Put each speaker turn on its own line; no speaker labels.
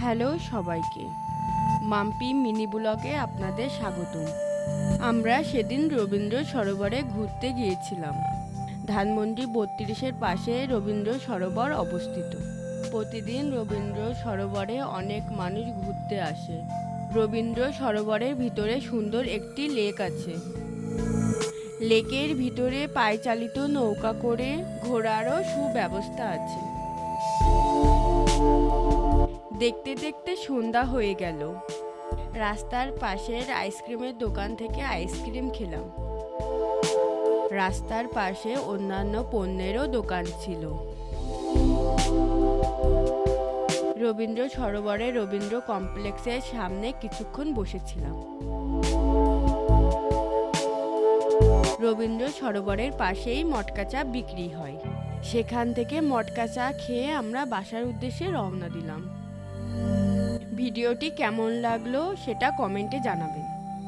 Hello সবাইকে, Mampi mini ব্লগে আপনাদের স্বাগতম। আমরা সেদিন রবীন্দ্র সরোবরে ঘুরতে গিয়েছিলাম। ধানমন্ডি ৩২-এর পাশে রবীন্দ্র সরোবর অবস্থিত। প্রতিদিন রবীন্দ্র সরোবরে অনেক মানুষ ঘুরতে আসে। রবীন্দ্র সরোবরের ভিতরে সুন্দর একটি লেক আছে। লেকের ভিতরে পায়চালিত নৌকা করে ঘোরারও সুব্যবস্থা আছে। দেখতে দেখতে সন্ধ্যা হয়ে গেল। রাস্তার পাশের আইসক্রিমের দোকান থেকে আইসক্রিম খেলাম। রাস্তার পাশে অন্যান্য পণ্যেরও দোকান ছিল। রবীন্দ্র সরোবরে রবীন্দ্র কমপ্লেক্সের সামনে কিছুক্ষণ বসেছিলাম। রবীন্দ্র সরোবরের পাশেই মটকা চা বিক্রি হয়। সেখান থেকে মটকা চা খেয়ে আমরা বাসার উদ্দেশ্যে রওনা দিলাম। ভিডিওটি কেমন লাগলো সেটা কমেন্টে জানাবেন।